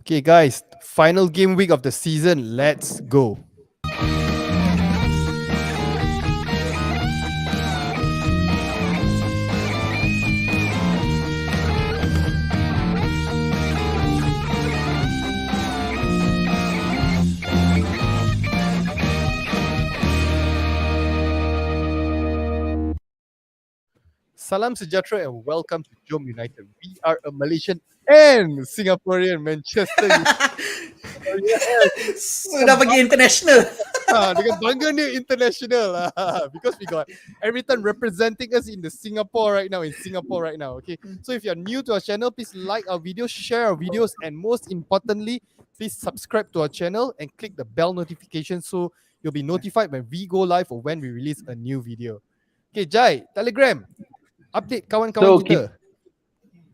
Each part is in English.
Okay, guys, final game week of the season. Let's go. Salam sejahtera and welcome to JomUnited. We are a Malaysian and Singaporean Manchester United. Sudah pergi international. Dengan bangga ni international because we got Everton representing us in Singapore right now. Okay, so if you're new to our channel, please like our videos, share our videos, and most importantly, please subscribe to our channel and click the bell notification so you'll be notified when we go live or when we release a new video. Okay, Jai, Telegram, update kawan-kawan kita.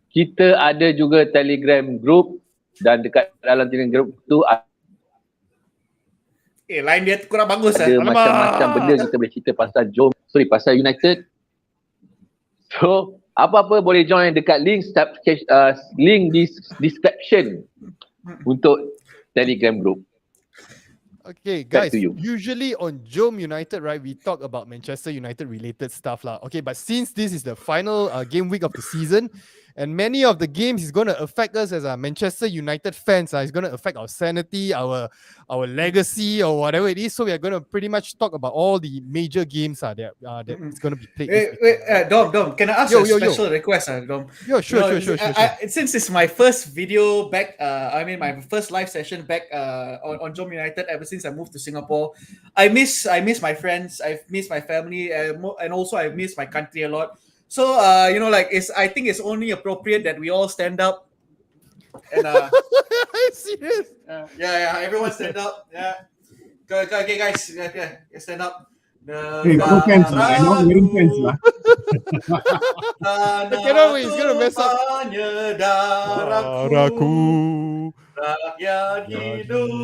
Kita ada juga Telegram group dan dekat dalam Telegram group tu Line dia kurang bagus ada macam-macam benda kita boleh cerita pasal United. So, apa-apa boleh join dekat link description untuk Telegram group. Okay, guys, usually on JomUnited, right, we talk about Manchester United related stuff lah. Okay, but since this is the final game week of the season, and many of the games is going to affect us as Manchester United fans. It's going to affect our sanity, our legacy, or whatever it is. So we are going to pretty much talk about all the major games that it's going to be played. Wait, Dom, can I ask a special request, Dom? Yeah, sure. Since it's my first video back, my first live session back on JomUnited ever since I moved to Singapore. I miss my friends, I've missed my family, and also I miss my country a lot. So I think it's only appropriate that we all stand up and serious? Yeah, everyone stand up. Yeah. Okay, guys, stand up. Hey, no fans lah. I'm not wearing fans lah. Cannot wait, he's gonna mess up. Daraku, rakyat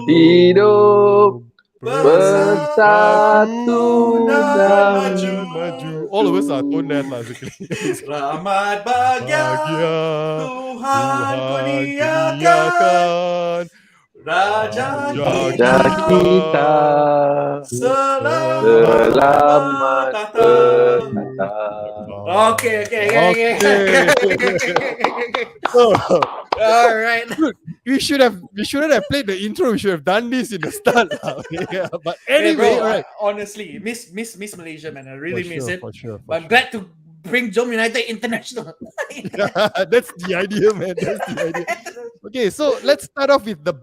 hidup bersatu dan maju. All of us are tone deaf lah, basically. Selamat bahagia, Tuhan kurniakan Raja kita selamat datang. Okay. All right. We shouldn't have played the intro. We should have done this in the start. Yeah, but anyway, bro, right. Honestly, miss Malaysia, man. I really miss it. For sure. But I'm glad to bring JomUnited international. That's the idea, man. Okay, so let's start off with the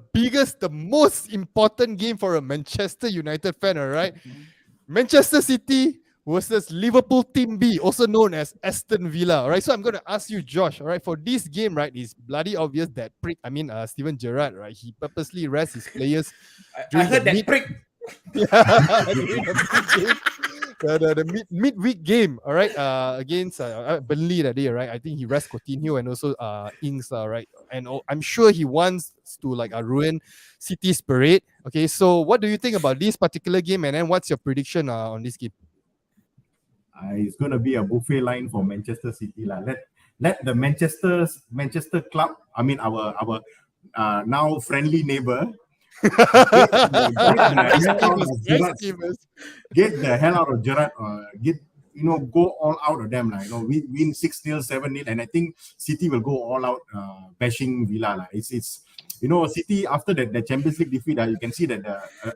most important game for a Manchester United fan, all right? Manchester City versus Liverpool Team B, also known as Aston Villa, all right? So I'm going to ask you, Josh, all right, for this game, right, it's bloody obvious that Steven Gerrard, right, he purposely rests his players. I heard that prick. The midweek game, all right, against Burnley that day, right? I think he rests Coutinho and also Ings, right? And I'm sure he wants to ruin City's parade. Okay, so what do you think about this particular game, and then what's your prediction on this game? It's going to be a buffet line for Manchester City lah. Let the Manchester club, our now friendly neighbor, get the hell out of Gerrard. Go all out of them. We win 6-0, 7-0, and I think City will go all out bashing Villa. It's City after the Champions League defeat, you can see that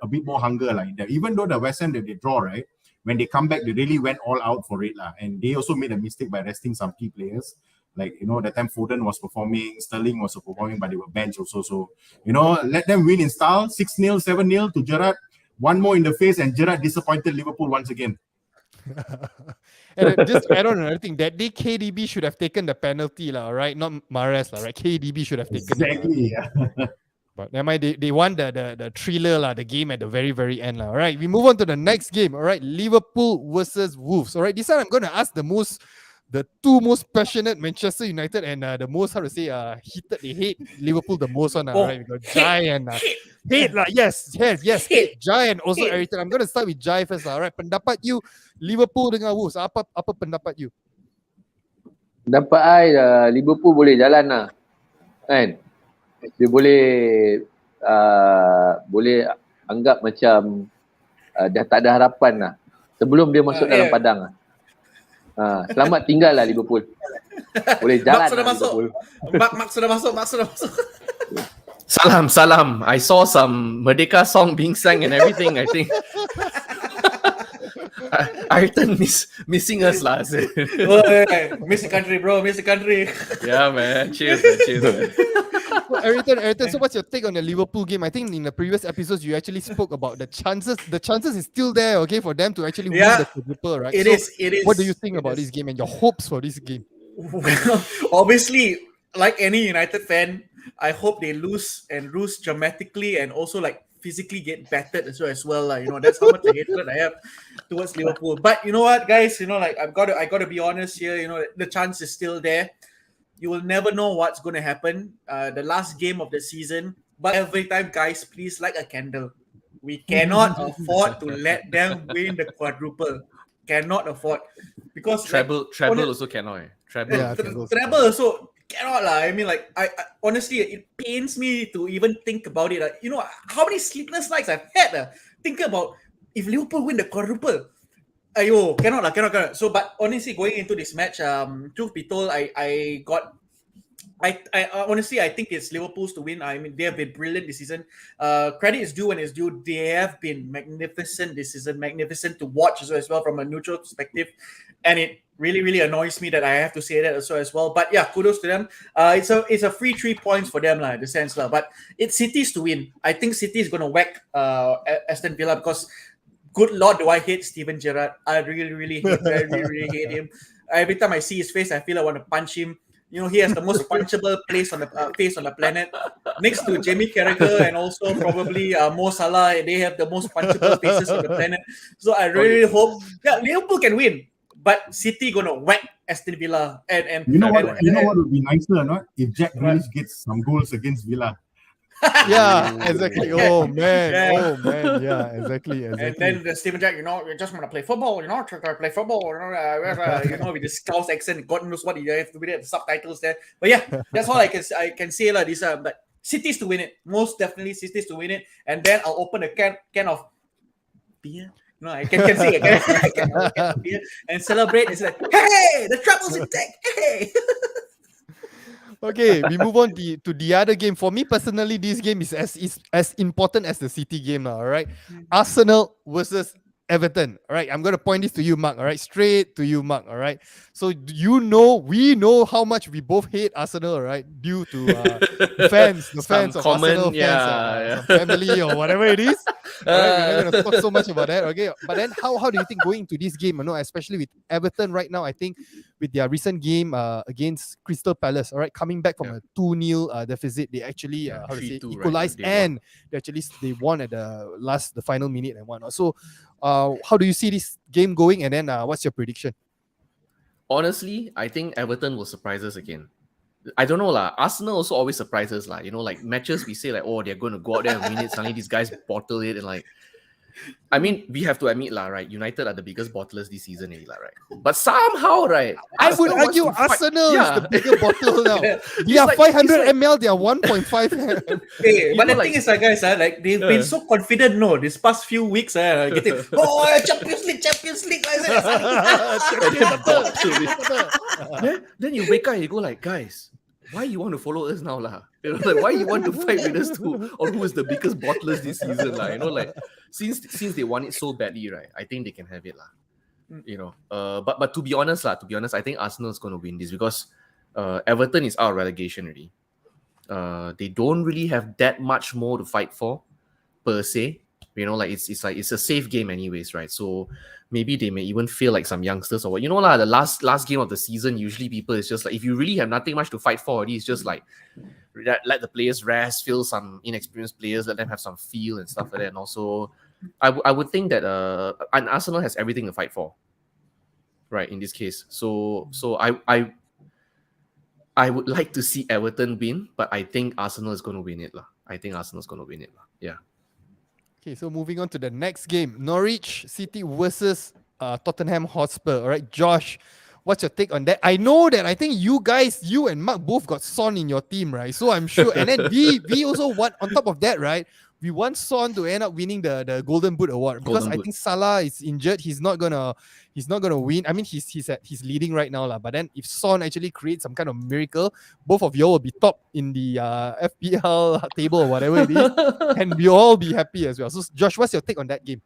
a bit more hunger. Even though the West Ham they draw, right? When they come back, they really went all out for it. And they also made a mistake by resting some key players. That time Foden was performing, Sterling was performing, but they were benched also. So, let them win in style. 6-0, 7-0 to Gerrard. One more in the face, and Gerrard disappointed Liverpool once again. And just add on another thing. That day, KDB should have taken the penalty, right? Not Mahrez, right? KDB should have taken exactly. But never mind, they won the thriller, the game at the very, very end. All right, we move on to the next game. All right, Liverpool versus Wolves. All right, this time I'm going to ask the two most passionate Manchester United and the most, heated, they hate Liverpool the most one. Right, we got Jai and hate. Yes, hate. Jai and also Eriton. I'm going to start with Jai first. All right, pendapat you, Liverpool dengan Wolves. Apa pendapat you? Pendapat I, Liverpool boleh jalan lah. Kan? dia boleh anggap macam dah tak ada harapan lah sebelum dia masuk dalam padang lah. Selamat tinggal lah Liverpool. Boleh jalan Mark sudah lah masuk. Liverpool. Mark sudah masuk. Salam. I saw some Merdeka song being sang and everything. I think Ayrton missing us lah. Miss the country, bro. Miss the country. Yeah, man. Cheers, man. Ayrton, so what's your take on the Liverpool game? I think in the previous episodes you actually spoke about the chances. The chances is still there, okay, for them to actually win the quadruple, right? It is. What do you think about this game and your hopes for this game? Well, obviously, like any United fan, I hope they lose dramatically and also like physically get battered as well. You know, that's how much hatred I have towards Liverpool. But you know what, guys? You know, like I gotta be honest here. You know, the chance is still there. You will never know what's going to happen. The last game of the season. But every time, guys, please light a candle. We cannot afford to let them win the quadruple. Cannot afford. Because treble also cannot. Treble also cannot lah. I mean, like, I honestly, it pains me to even think about it. You know, how many sleepless nights I've had think about if Liverpool win the quadruple. Ayo, cannot. So, but honestly, going into this match, truth be told, I honestly, I think it's Liverpool's to win. I mean, they have been brilliant this season. Credit is due when it's due. They have been magnificent this season, magnificent to watch as well from a neutral perspective. And it really, really annoys me that I have to say that also as well. But yeah, kudos to them. It's a free 3 points for them, in the sense. But it's City's to win. I think City is going to whack Aston Villa because good Lord, do I hate Steven Gerrard. I really hate him. Every time I see his face, I feel I want to punch him. You know, he has the most punchable face on the planet. Next to Jamie Carragher and also probably Mo Salah, they have the most punchable faces on the planet. So I really hope Liverpool can win, but City gonna whack Aston Villa. And you know what would be nicer or not? If Jack Grealish gets some goals against Villa. Yeah, exactly. Oh man, yeah, exactly. And then the Steven Jack, you know, you just want to play football, you know, try to play football, you know, with this Scouse accent, God knows what you have to be there, the subtitles there. But yeah, that's all I can say like this. But City's to win it, most definitely City's to win it, and then I'll open a can of beer. No, I can say I can open a beer and celebrate. It's like, hey, the trouble's intact. Hey. Okay, we move on to the other game. For me personally, this game is as important as the City game now. All right, Arsenal versus Everton. All right, I'm going to point this to you, Mark. All right, straight to you, Mark. All right, so we know how much we both hate Arsenal, right? Due to the fans of Arsenal fans, some family or whatever it is. All right, we're not going to talk so much about that. Okay, but then how do you think going into this game? Especially with Everton right now, I think with their recent game against Crystal Palace, all right, coming back from a 2-0 deficit, they actually equalized, right? And they won at the final minute and whatnot. So how do you see this game going, and then what's your prediction? Honestly, I think Everton will surprise us again. I don't know lah. Arsenal also always surprises lah. You know, like matches we say like, oh, they're going to go out there and win it. Suddenly these guys bottle it, and like, I mean, we have to admit lah, right? United are the biggest bottlers this season, right? But somehow, right? I would argue Arsenal is the bigger bottle now. They are 500 ml, they are 1.5. Hey, but the thing is, guys, like they've been so confident, this past few weeks, getting Champions League, then you wake up and you go like, guys, why you want to follow us now lah? You know, like why you want to fight with us too, or who is the biggest bottlers this season lah? You know, like since they want it so badly, right? I think they can have it lah. You know, but to be honest, I think Arsenal is going to win this because Everton is out of relegation already. They don't really have that much more to fight for per se. You know, like it's a safe game anyways, right? So maybe they may even feel like some youngsters or what. You know lah, the last game of the season, usually people is just like, if you really have nothing much to fight for already, it's just like let the players rest, feel some inexperienced players, let them have some feel and stuff like that. And also, I would think that an Arsenal has everything to fight for, right? In this case, so I would like to see Everton win, but I think Arsenal is going to win it lah. Yeah. Okay, so moving on to the next game, Norwich City versus Tottenham Hotspur. All right, Josh, What's your take on that? I know that I think you and Mark both got Son in your team, right? So I'm sure. And then we also want, on top of that, right? We want Son to end up winning the Golden Boot award because I think Salah is injured. He's not gonna win. I mean, he's leading right now, lah. But then if Son actually creates some kind of miracle, both of you will be top in the FPL table or whatever it is, and we'll all be happy as well. So Josh, what's your take on that game?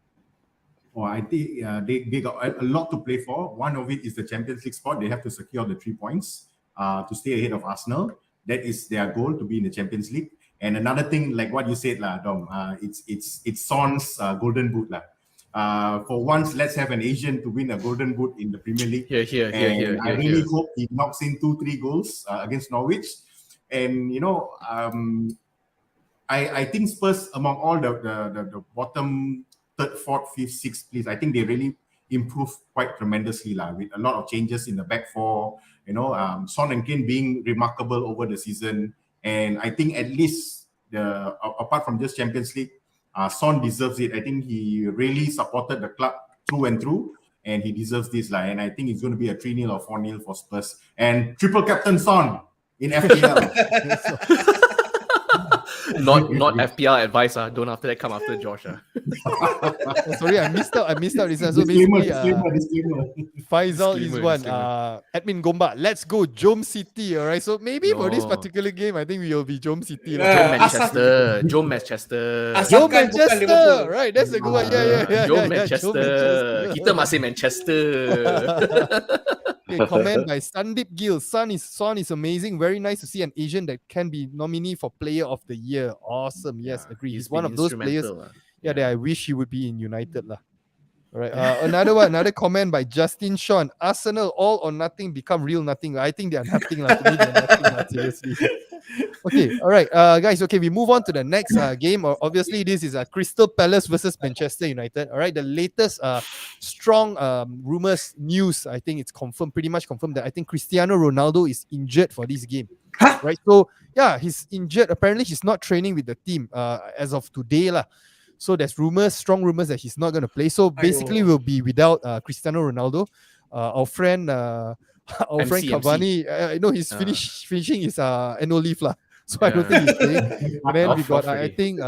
Oh, I think they got a lot to play for. One of it is the Champions League spot. They have to secure the 3 points to stay ahead of Arsenal. That is their goal, to be in the Champions League. And another thing, like what you said, Dom, it's Son's Golden Boot. For once, let's have an Asian to win a Golden Boot in the Premier League. I really hope he knocks in 2-3 goals against Norwich. And I think Spurs, among all the bottom 3rd, 4th, 5th, 6th place, I think they really improved quite tremendously with a lot of changes in the back four. Son and Kane being remarkable over the season, and I think at least apart from just Champions League, Son deserves it. I think he really supported the club through and through, and he deserves this. And I think it's going to be a 3-0 or 4-0 for Spurs. And triple captain Son in FPL. Not FPL advice. Don't after that come after Josh. Sorry, I missed out this one. So Disclaimer. Faisal is one. Admin Gomba, let's go Jom City. Alright, so maybe for this particular game, I think we will be Jom City. Jom Manchester. Right, that's a good one. Yeah. Jom Manchester. Kita masih Manchester. Okay, comment by Sandeep Gill. Son is amazing. Very nice to see an Asian that can be nominee for Player of the Year. Awesome. Yes, agree. He's one of those players. That I wish he would be in United lah. All right. Another comment by Justin Sean. Arsenal all or nothing become real nothing. I think they are nothing lah. To me, they're nothing lah. Seriously. Okay. All right. Guys. Okay. We move on to the next game. Obviously, this is Crystal Palace versus Manchester United. All right. The latest strong rumors news. I think it's confirmed. Pretty much confirmed that I think Cristiano Ronaldo is injured for this game. Huh? Right. So yeah, he's injured. Apparently, he's not training with the team as of today lah. So there's strong rumors that he's not going to play. So basically, we'll be without Cristiano Ronaldo. Our friend Cavani, I know he's finishing his annual leave lah. So I don't think he's playing. And then we got, I think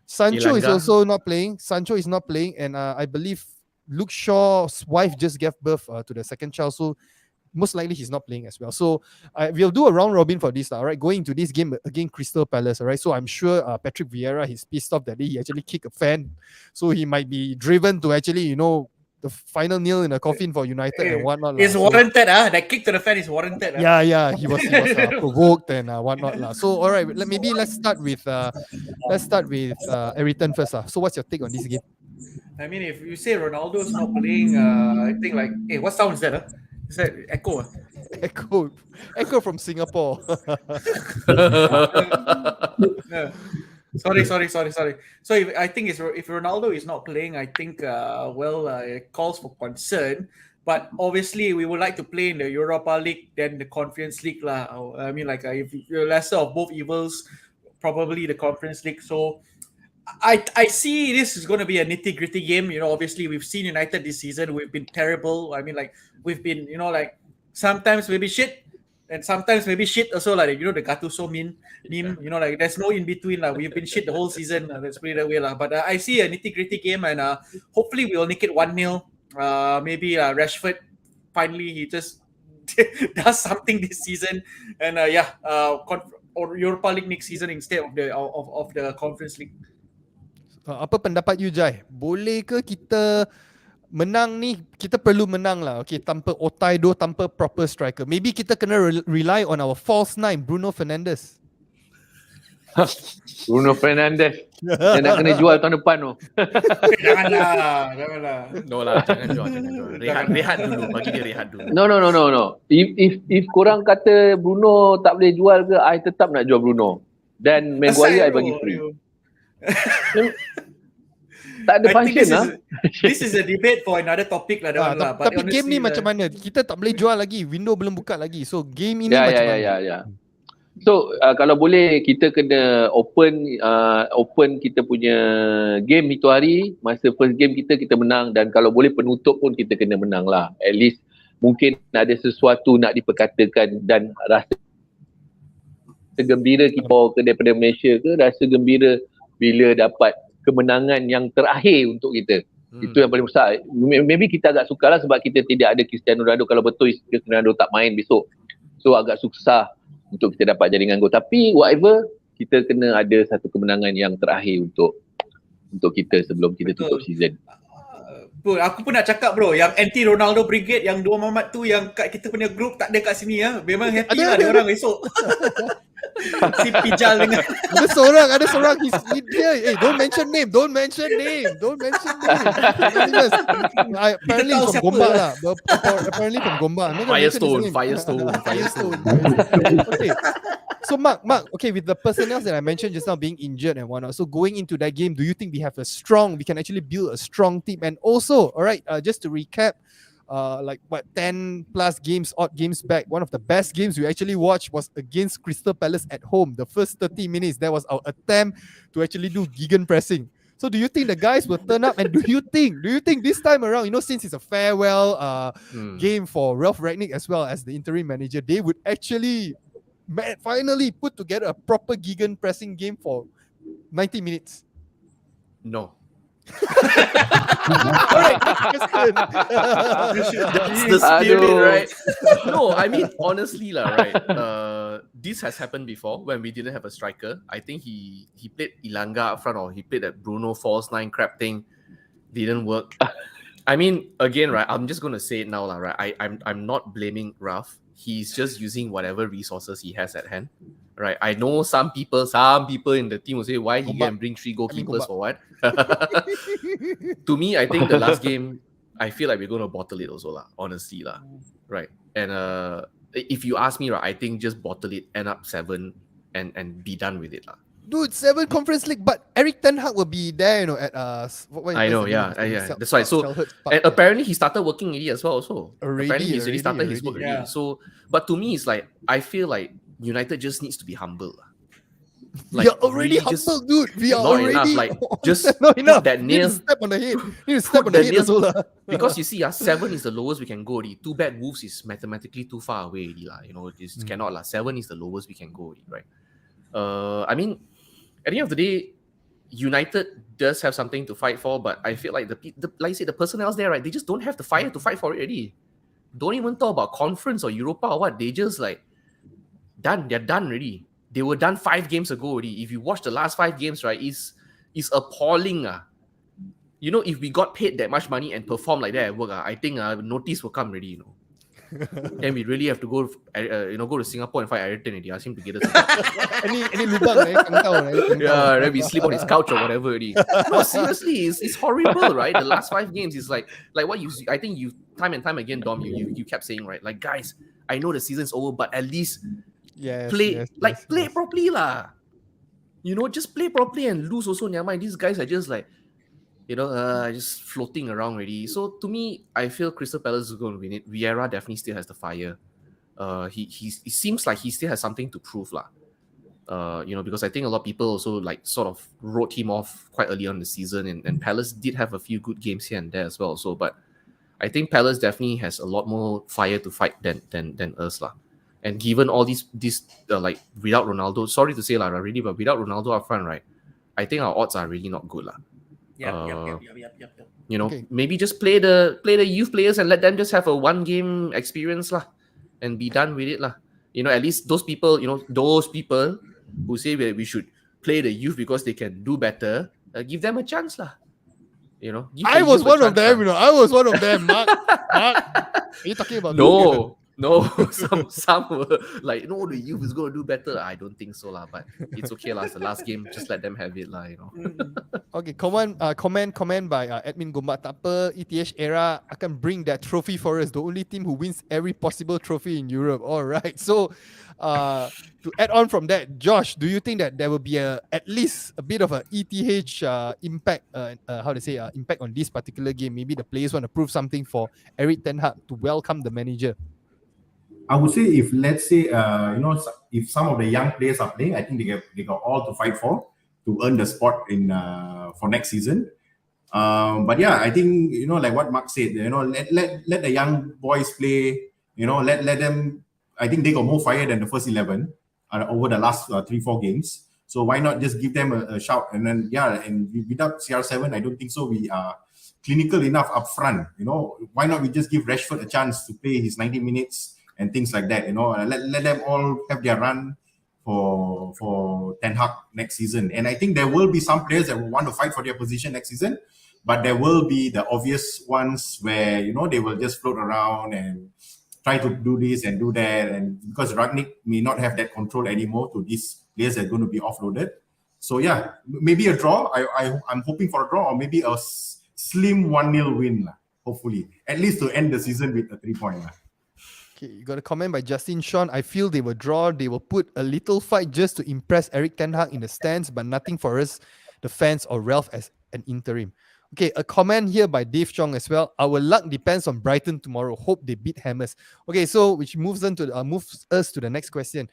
Sancho is also not playing. Sancho is not playing, and I believe Luke Shaw's wife just gave birth to the second child. So most likely he's not playing as well. So we'll do a round robin for this, all right? Going into this game against Crystal Palace, all right? So I'm sure Patrick Vieira, he's pissed off that he actually kicked a fan. So he might be driven to actually, the final nail in the coffin for United and whatnot. It's warranted, That kick to the fan is warranted. Yeah. He was provoked and whatnot. So all right, let's start with Everton first. So what's your take on this game? I mean, if you say Ronaldo's not playing, I think what sound is that? Is that echo? Echo from Singapore. No. Sorry. So I think if Ronaldo is not playing, I think it calls for concern. But obviously, we would like to play in the Europa League, then the Conference League lah. I mean, if you're lesser of both evils, probably the Conference League. So I see this is going to be a nitty-gritty game. Obviously we've seen United this season. We've been terrible. I mean, we've been, sometimes maybe shit, and sometimes maybe shit also. The Gattuso meme. There's no in between. We've been shit the whole season. Let's put it that way But I see a nitty-gritty game, and hopefully we'll nick it 1-0. Maybe Rashford finally he just does something this season, and or Europa League next season instead of the Conference League. Apa pendapat you, Jai? Boleh ke kita menang ni? Kita perlu menang lah. Okay, tanpa Otaido, tanpa proper striker. Maybe kita kena rely on our false nine, Bruno Fernandes. Bruno Fernandes. Dia nak kena jual tahun depan tu. Janganlah. No lah, jangan jual. Rehat dulu. Bagi dia rehat dulu. No. If korang kata Bruno tak boleh jual ke, I tetap nak jual Bruno. Dan Maguire I bagi free. Tak ada function lah. This is a debate for another topic lah. Tapi game ni macam mana? Kita tak boleh jual lagi. Window belum buka lagi. So game ini macam mana? Ya. So kalau boleh kita kena open kita punya game itu hari. Masa first game kita menang, dan kalau boleh penutup pun kita kena menang lah. At least mungkin ada sesuatu nak diperkatakan dan rasa gembira kita daripada Malaysia ke, rasa gembira bila dapat kemenangan yang terakhir untuk kita. Itu yang paling besar. Maybe kita agak sukar lah sebab kita tidak ada Cristiano Ronaldo. Kalau betul Cristiano Ronaldo tak main besok, so agak susah untuk kita dapat jaringan gol. Tapi whatever, kita kena ada satu kemenangan yang terakhir untuk kita sebelum kita tutup season. Bro, aku pun nak cakap bro, yang anti Ronaldo Brigade, yang dua mamat tu yang kat kita punya group tak ada kat sini ya. Memang happy lah dia orang esok. Si Pijal dengan ada seorang he's dia. Hey, don't mention name. Anonymous. Apparently tahu from siapa. Gombak lah. Apparently from Gombak. I'm not gonna mention his name. Firestone. Okay. So Mark, okay, with the personnel that I mentioned just now being injured and whatnot, so going into that game, do you think we can actually build a strong team? And also, all right, just to recap, 10 plus games, odd games back, one of the best games we actually watched was against Crystal Palace at home. The first 30 minutes, that was our attempt to actually do gegen pressing. So do you think the guys will turn up? And do you think this time around, since it's a farewell game for Ralph Rangnick as well as the interim manager, they would actually finally put together a proper gegen pressing game for 90 minutes? No. Alright, That's the spirit, right? No, I mean honestly right. This has happened before when we didn't have a striker. I think he played Ilanga up front, or he played that Bruno false nine crap thing. Didn't work. I mean, again, right? I'm just gonna say it now, right? I'm not blaming Ralph. He's just using whatever resources he has at hand. Right, I know some people in the team will say, why he can bring 3 goalkeepers for what? To me, I think the last game, I feel like we're going to bottle it also, honestly. Right. And if you ask me, right, I think just bottle it, end up 7 and be done with it. Dude, 7 Conference League, but Eric Ten Hag will be there, at I know, yeah. That's why. So, and apparently he started working already as well. Also, apparently he's already started his work already. So, but to me, it's like I feel like United just needs to be humble. Like, you're already really humble, dude. We are not already enough. Like just not enough. That nail. Step on the head. You step on the head as well. Because you see, 7 is the lowest we can go. Too bad Wolves is mathematically too far away. This cannot. 7 is the lowest we can go. Right. I mean, at the end of the day, United does have something to fight for, but I feel like the like you said, the personnel's there, right? They just don't have the fire to fight for it already. Don't even talk about conference or Europa or what. They just done. They're done already. They were done 5 games ago already. If you watch the last 5 games, right, it's appalling. If we got paid that much money and perform like that at work, I think notice will come already. Then we really have to go to Singapore and fight Ayrton and ask him to get us. any lubang, yeah, then we sleep on his couch or whatever already. No, seriously, it's horrible, right? The last 5 games is like what I think you time and time again, Dom, you kept saying, right? Like, guys, I know the season's over, but at least play properly lah. Just play properly and lose also. Never mind. These guys are just just floating around already. So to me, I feel Crystal Palace is going to win it. Vieira definitely still has the fire. He seems like he still has something to prove lah. Because I think a lot of people also sort of wrote him off quite early on in the season, and Palace did have a few good games here and there as well. So, but I think Palace definitely has a lot more fire to fight than us lah. And given all these without Ronaldo, sorry to say really, but without Ronaldo up front, right, I think our odds are really not good lah. Yep. Maybe just play the youth players and let them just have a 1 game experience lah, and be done with it lah. At least those people who say we should play the youth because they can do better, give them a chance lah. I was one of them, Mark. Are you talking about No, some were like, no, the youth is going to do better. I don't think so lah, but it's okay lah. It's the last game, just let them have it lah. Okay, comment by admin Gombak. Tak apa, ETH era akan bring that trophy for us. The only team who wins every possible trophy in Europe. All right. So, to add on from that, Josh, do you think that there will be at least a bit of a ETH impact? Impact on this particular game? Maybe the players want to prove something for Eric Ten Hag to welcome the manager. I would say if let's say if some of the young players are playing, I think they got all to fight for to earn the spot in for next season. But yeah, I think, like what Mark said, let the young boys play. Let them. I think they got more fire than the first 11 over the last 3-4 games. So why not just give them a shout? And then and without CR7, I don't think so. We are clinical enough up front. Why not we just give Rashford a chance to play his 90 minutes and things like that? Let them all have their run for Ten Hag next season. And I think there will be some players that will want to fight for their position next season, but there will be the obvious ones where they will just float around and try to do this and do that, and because Ragnick may not have that control anymore to these players that are going to be offloaded. So yeah, maybe a draw. I'm hoping for a draw, or maybe a slim 1-0 win, hopefully, at least to end the season with a 3-point. Okay, you got a comment by Justin Sean. I feel they will draw. They will put a little fight just to impress Eric Ten Hag in the stands, but nothing for us, the fans, or Ralph as an interim. Okay, a comment here by Dave Chong as well. Our luck depends on Brighton tomorrow. Hope they beat Hammers. Okay, so which moves us to the next question.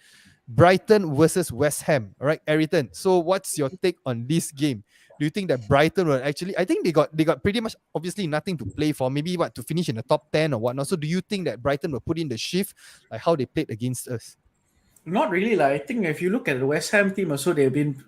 Brighton versus West Ham. All right, Eriton. So what's your take on this game? Do you think that Brighton will actually? I think they got pretty much obviously nothing to play for. Maybe to finish in the top 10 or whatnot. So do you think that Brighton will put in the shift like how they played against us? Not really. I think if you look at the West Ham team also, they've been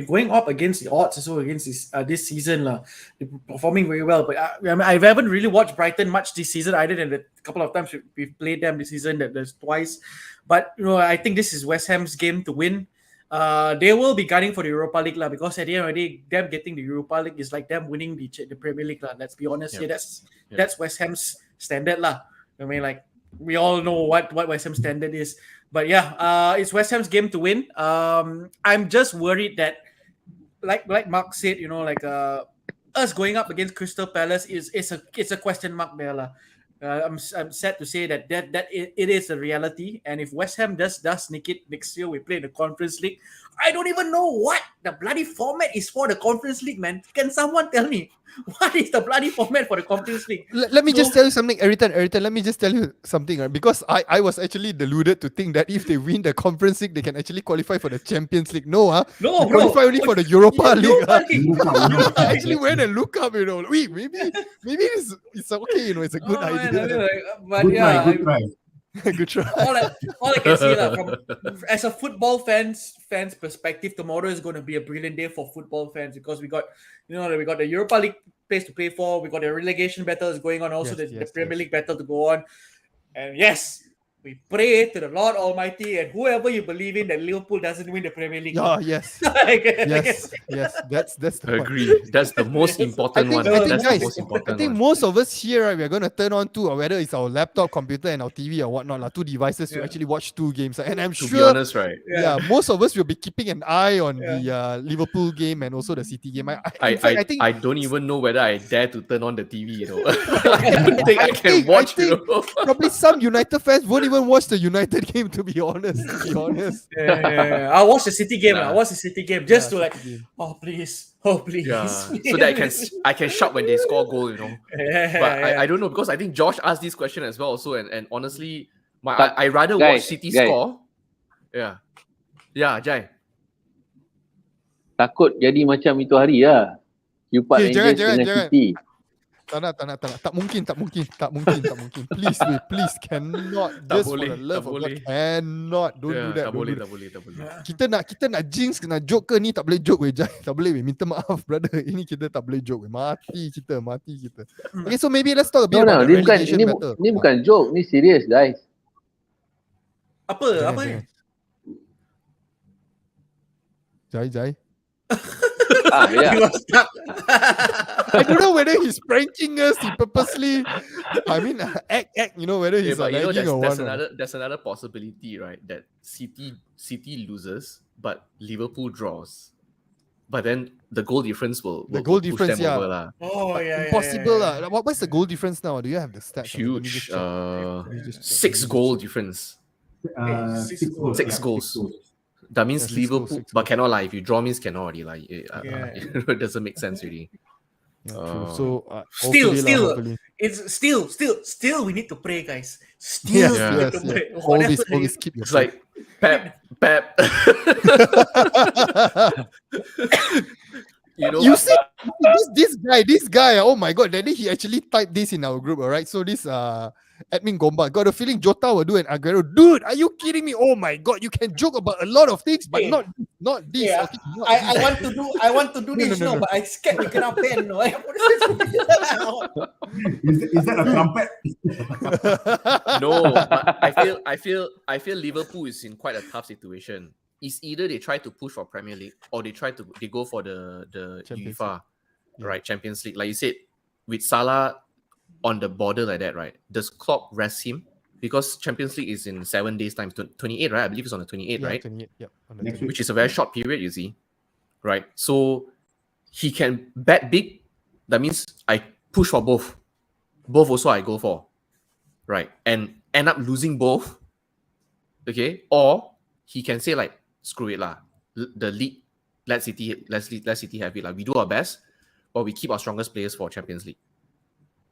going up against the odds also against this season. They're performing very well. But I haven't really watched Brighton much this season, other than the couple of times we've played them this season, there's twice. But I think this is West Ham's game to win. They will be gunning for the Europa League because at the end of the day, them getting the Europa League is like them winning the Premier League. Let's be honest, that's West Ham's standard . I mean, like, we all know what West Ham's standard is. But yeah, it's West Ham's game to win. I'm just worried that, like Mark said, us going up against Crystal Palace it's a question mark there. I'm sad to say that it is a reality. And if West Ham does sneak it next year, we play in the Conference League. I don't even know what the bloody format is for the Conference League, man. Can someone tell me what is the bloody format for the Conference League? Let me just tell you something, Eriton, let me just tell you something, right? Because I was actually deluded to think that if they win the Conference League, they can actually qualify for the Champions League. No, No, they qualify only for the Europa League. I actually League. went and look up, wait, maybe it's okay, it's a good idea. But yeah, Good try. Good try. all I can say as a football fans perspective, tomorrow is going to be a brilliant day for football fans because we got the Europa League place to play for, we got the relegation battles going on, also the Premier League battle to go on, and yes, we pray to the Lord Almighty and whoever you believe in that Liverpool doesn't win the Premier League. Oh, yes. Yes. That's the Agree. one. That's the most important one. That's the most important I think one. most of us here, right, we're going to turn on or whether it's our laptop, computer, and our TV or whatnot, two devices to actually watch two games. And I'm To sure, be honest, right? most of us will be keeping an eye on the Liverpool game and also the City game. I don't even know whether I dare to turn on the TV. I don't think I can watch. Probably some United fans won't even watch the United game. To be honest, I'll watch the City game. I'll watch the City game just to oh please. Yeah, so that I can shout when they score goal. But I don't know because I think Josh asked this question as well. Also, and honestly, I rather watch City score. Yeah, Jai. Takut jadi macam itu hari lah. Q4 Rangers dengan City. Tak mungkin. Please cannot. Tak Just boleh, for the love tak of boleh. God, cannot. Don't do that. Tak boleh. Kita nak jinx, nak joke ke ni tak boleh joke weh. Tak boleh weh. Minta maaf brother. Ini kita tak boleh joke weh. Mati kita. Okay, so maybe let's talk a bit about the relegation battle. Ini bukan joke, ni serius guys. Apa ni? Jai. Yeah. I don't know whether he's pranking us, he purposely, act, whether he's lagging or what. There's another possibility, right? That City loses, but Liverpool draws. But then the goal difference will push them over lah. Oh yeah. Impossible lah. What's the goal difference now? Do you have the stats? Huge. 6 goal difference. 6 goals. That means Liverpool, but cannot lie. If you draw means cannot already lie. It doesn't make sense really. So still, we need to pray, guys. Still, we need to pray. Always keep your It's like Pep. You see, This guy, oh my god, that day he actually typed this in our group, alright? So this admin Gomba got a feeling Jota will do an Aguero. Dude, are you kidding me? Oh my god, you can joke about a lot of things, but Hey. not this. Yeah, Okay, not I this. want to do No, this, no, no. but I scared we cannot pen. No, Is that a trumpet? No, but I feel Liverpool is in quite a tough situation. It's either they try to push for Premier League or they go for the Champions UEFA, Yeah. right? Champions League. Like you said, with Salah on the border like that, right? Does Klopp rest him? Because Champions League is in 7 days time, 28, right? I believe it's on the 28, Yeah, right? 28. Yeah, on the Next 28. Which is a very short period, you see, right? So he can bet big. That means I push for both. Both also I go for, right? And end up losing both, okay? Or he can say like, screw it lah. The league, let City have it lah. We do our best, but we keep our strongest players for Champions League.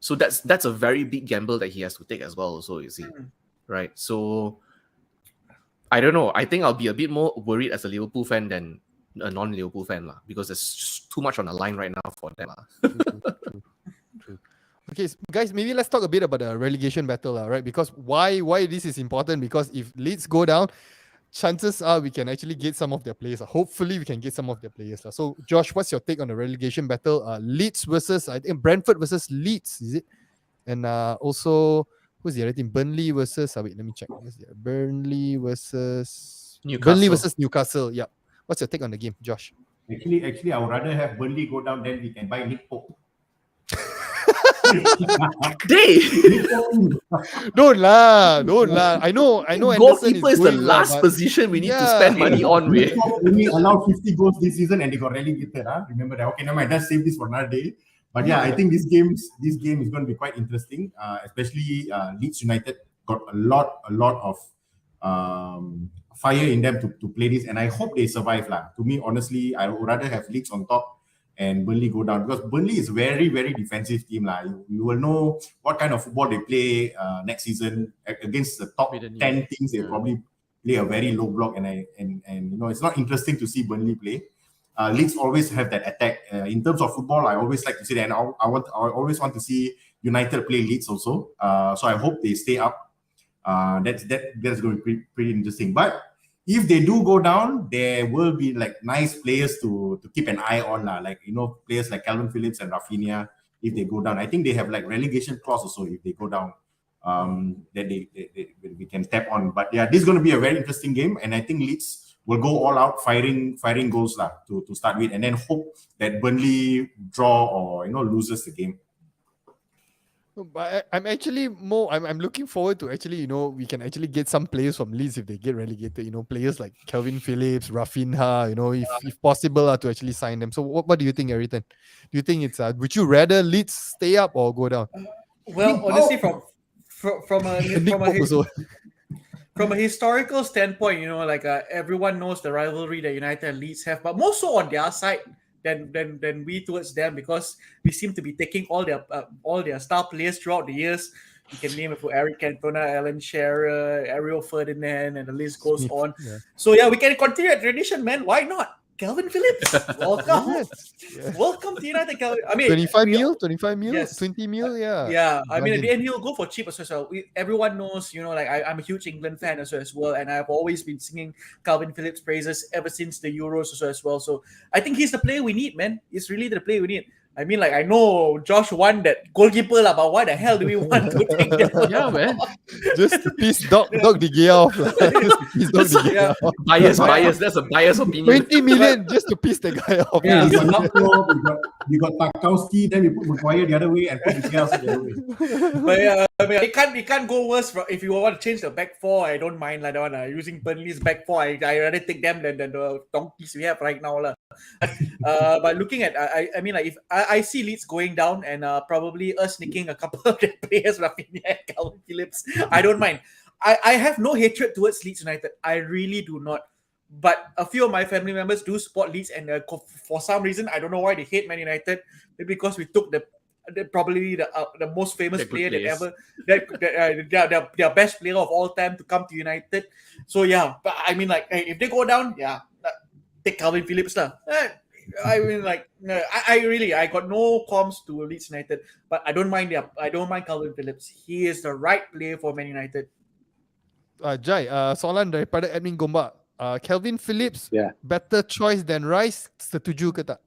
So that's a very big gamble that he has to take as well. Also, you see, right? So I don't know. I think I'll be a bit more worried as a Liverpool fan than a non-Liverpool fan lah, because there's just too much on the line right now for them lah. True. Okay, guys, maybe let's talk a bit about the relegation battle, right? Because why this is important? Because if Leeds go down, chances are we can actually get some of their players. Hopefully, we can get some of their players. So, Josh, what's your take on the relegation battle? Leeds versus, I think, Brentford versus Leeds, is it? And also, who's the other team? Burnley versus, wait, let me check. Burnley versus Newcastle. Yeah. What's your take on the game, Josh? Actually, I would rather have Burnley go down than we can buy Nick Pope. Don't lah. I know. Goalkeeper is the last position we need to spend money on. Nick Pope only allowed 50 goals this season and they got relegated. Remember that? Okay, never mind. Let's save this for another day. But yeah, I think this game is going to be quite interesting. Especially Leeds United got a lot of fire in them to play this, and I hope they survive lah. To me, honestly, I would rather have Leeds on top and Burnley go down, because Burnley is very, very defensive team lah. You will know what kind of football they play next season against the top 10 teams. They probably play a very low block, and it's not interesting to see Burnley play. Leeds always have that attack. In terms of football, I always like to see that, and I always want to see United play Leeds also. So I hope they stay up. That's going to be pretty interesting. But if they do go down, there will be like nice players to keep an eye on, like players like Calvin Phillips and Rafinha. If they go down, I think they have like relegation clause also. If they go down, that we can tap on. But yeah, this is going to be a very interesting game, and I think Leeds will go all out firing goals to start with, and then hope that Burnley draw or loses the game. But I'm actually I'm looking forward to actually, we can actually get some players from Leeds if they get relegated, players like Calvin Phillips, Rafinha, if possible to actually sign them. So what do you think, Eritan? Do you think it's would you rather Leeds stay up or go down? Well, honestly, from a historical standpoint, like everyone knows the rivalry that United and Leeds have, but more so on their side than we towards them, because we seem to be taking all their star players throughout the years. You can name it for Eric Cantona, Alan Shearer, Ariel Ferdinand, and the list goes on. Yeah. So yeah, we can continue that tradition, man. Why not? Calvin Phillips, welcome. Welcome to United, Calvin. I mean, 25 mil, yes. 20 mil, yeah. Yeah, I mean, at the end, he'll go for cheap as well. Everyone knows, like I'm a huge England fan as well, and I've always been singing Calvin Phillips' praises ever since the Euros as well. So I think he's the player we need, man. He's really the player we need. I mean, like, I know Josh won that goalkeeper, but why the hell do we want to take that? Yeah, man. Just to piss Dog De Gea off. Bias. That's a biased opinion. 20 million just to piss the guy off. Yeah, you got Tarkowski, then we put Maguire the other way and put the else the other way. But I mean, it can't go worse. If you want to change the back four, I don't mind that one. Using Burnley's back four, I rather take them than the donkeys we have right now. But looking at, I mean, like, if I see Leeds going down and probably us nicking a couple of their players, Rafinha and Calvin Phillips, I don't mind. I have no hatred towards Leeds United. I really do not. But a few of my family members do support Leeds, and for some reason, I don't know why they hate Man United. Maybe because we took probably the most famous player that ever, their best player of all time to come to United. So yeah, but I mean, like, hey, if they go down, yeah, take Calvin Phillips lah. I mean, like, no, I got no qualms to Leeds United, but I don't mind Calvin Phillips. He is the right player for Man United. Jai, soalan daripada admin Gombak. Calvin Phillips Yeah. better choice than Rice, setuju ke tak?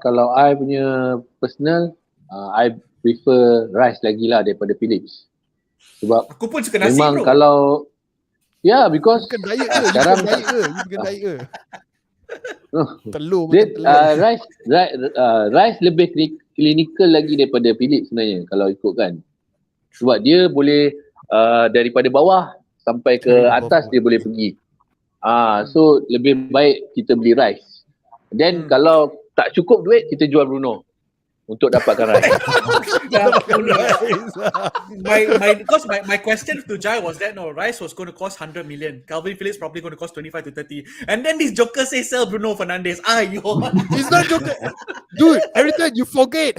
Kalau I punya personal, I prefer Rice lagi lah daripada Phillips. Sebab Aku pun suka nasi, memang bro. kalau You bukan diet ke? sekarang You bukan diet ke? Telur dia, makan telur. Rice lebih clinical lagi daripada Phillips sebenarnya kalau ikutkan. Sebab dia boleh daripada bawah sampai ke atas dia boleh pergi. So lebih baik kita beli Rice. Then kalau tak cukup duit, kita jual Bruno untuk dapatkan Rice. My question to Jai was that Rice was going to cost 100 million. Calvin Phillips probably going to cost 25 to 30. And then this joker say sell Bruno Fernandes. He's not joking. Dude, every time you forget,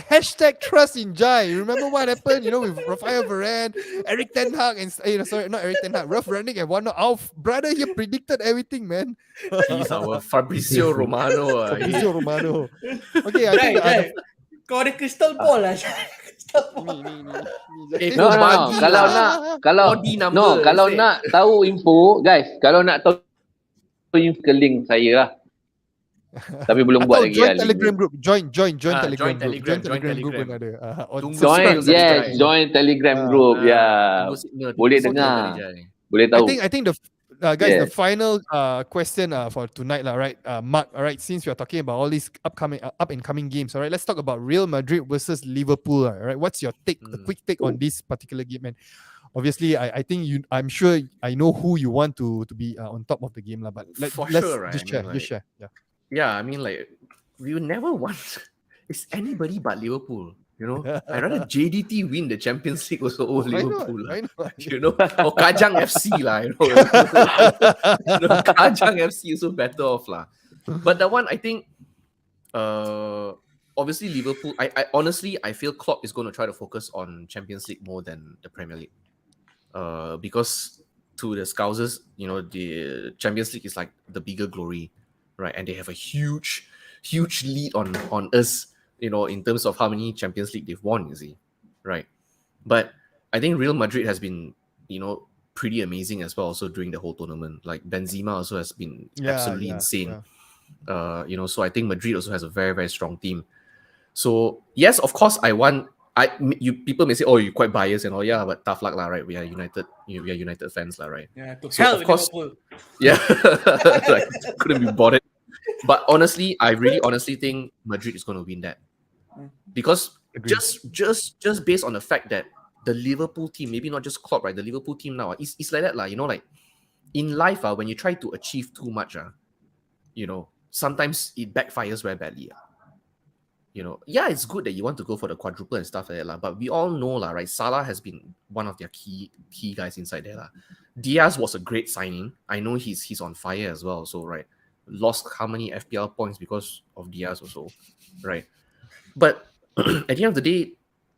#trust in Jai. You remember what happened, with Rafael Varane, Eric Ten Hag, and sorry, not Eric Ten Hag, Ralf Rangnick and whatnot. Our brother here predicted everything, man. He's our Fabrizio Romano. Fabrizio Romano. Okay, I Jai, think Jai. Kau ada crystal ball lah. No. Kalau nak tahu info, guys, kalau nak tahu info ke link saya lah. Tapi belum buat lagi join lah. Telegram group. Join Telegram join group. Join Telegram group Telegram. pun ada. Join Telegram group. Boleh dengar. Boleh tahu. I think the guys, the final question for tonight, right? Mark, all right. Since we are talking about all these up and coming games, all right, let's talk about Real Madrid versus Liverpool. All right, what's your take? A quick take on this particular game, man. Obviously, I think I'm sure I know who you want to be on top of the game, lah. But let's sure, right? just share. Yeah. Yeah, I mean, like, we would never want it's anybody but Liverpool. I'd rather JDT win the Champions League also over Liverpool. I know. Or Kajang FC lah. Kajang FC is so better off lah. But that one, I think, obviously Liverpool. I honestly feel Klopp is going to try to focus on Champions League more than the Premier League. Because to the Scousers, the Champions League is like the bigger glory, right? And they have a huge lead on us. In terms of how many Champions League they've won, you see, right? But I think Real Madrid has been, pretty amazing as well. Also during the whole tournament, like Benzema also has been absolutely insane. Yeah. So I think Madrid also has a very, very strong team. So yes, of course, people may say, oh, you're quite biased and all, yeah, but tough luck, lah, right? We are United, we are United fans, lah, right? Yeah, to So, hell of with course- Liverpool. Yeah, like couldn't be bothered. But honestly, I really honestly think Madrid is going to win that because Agreed. just based on the fact that the Liverpool team, maybe not just Klopp, right? The Liverpool team now is like that, like like in life, when you try to achieve too much, sometimes it backfires very badly. Yeah, it's good that you want to go for the quadruple and stuff like that, but we all know, right? Salah has been one of their key guys inside there. Diaz was a great signing. I know he's on fire as well. So right, lost how many FPL points because of Diaz also, right? But at the end of the day,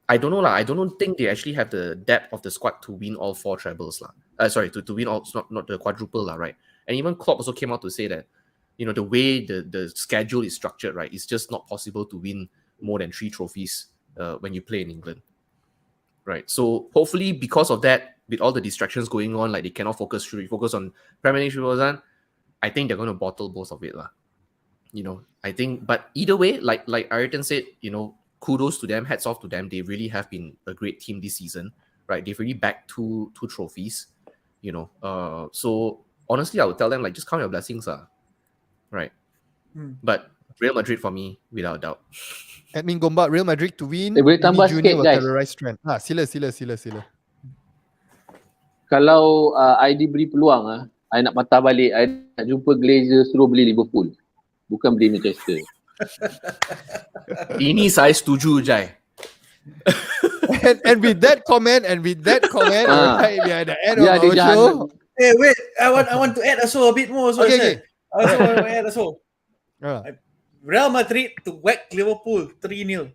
I don't know. I don't think they actually have the depth of the squad to win all 4 trebles. To win all, not the quadruple, right? And even Klopp also came out to say that, the way the schedule is structured, right, it's just not possible to win more than 3 trophies when you play in England, right? So hopefully because of that, with all the distractions going on, like they cannot focus on Premier League, I think they're going to bottle both of it, lah. I think, but either way, like Ayrton said, kudos to them, hats off to them. They really have been a great team this season, right? They've really backed two trophies, so honestly, I would tell them, like, just count your blessings, right? But Real Madrid for me, without doubt. Admin Gombak, Real Madrid to win. Boleh tambah Vini sikit, Junior will guys. terrorize trend. Sila. Kalau I diberi peluang, I nak patah balik, I nak jumpa Glazer suruh beli Liverpool. Bukan beli Manchester. Ini saya setuju, Jai. and with that comment, alright, we are at the end of dia our jahat. show. Hey, wait, I want to add also a bit more. Also, Okay. I also want to add also. Ah. Real Madrid to whack Liverpool 3-0.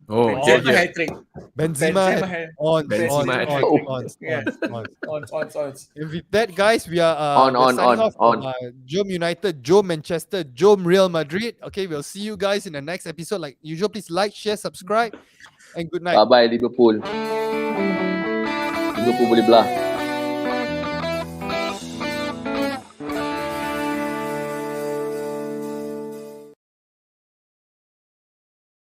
Oh, Benzema yeah. hat-trick. Benzema, Benzema hat- on, Benzema hat-trick. Yeah. on. On. And with that, guys, we are On. signing off from Jom United, Jom Manchester, Jom Real Madrid. Okay, we'll see you guys in the next episode. Like usual, please like, share, subscribe, and good night. Bye-bye Liverpool. Liverpool boleh belah.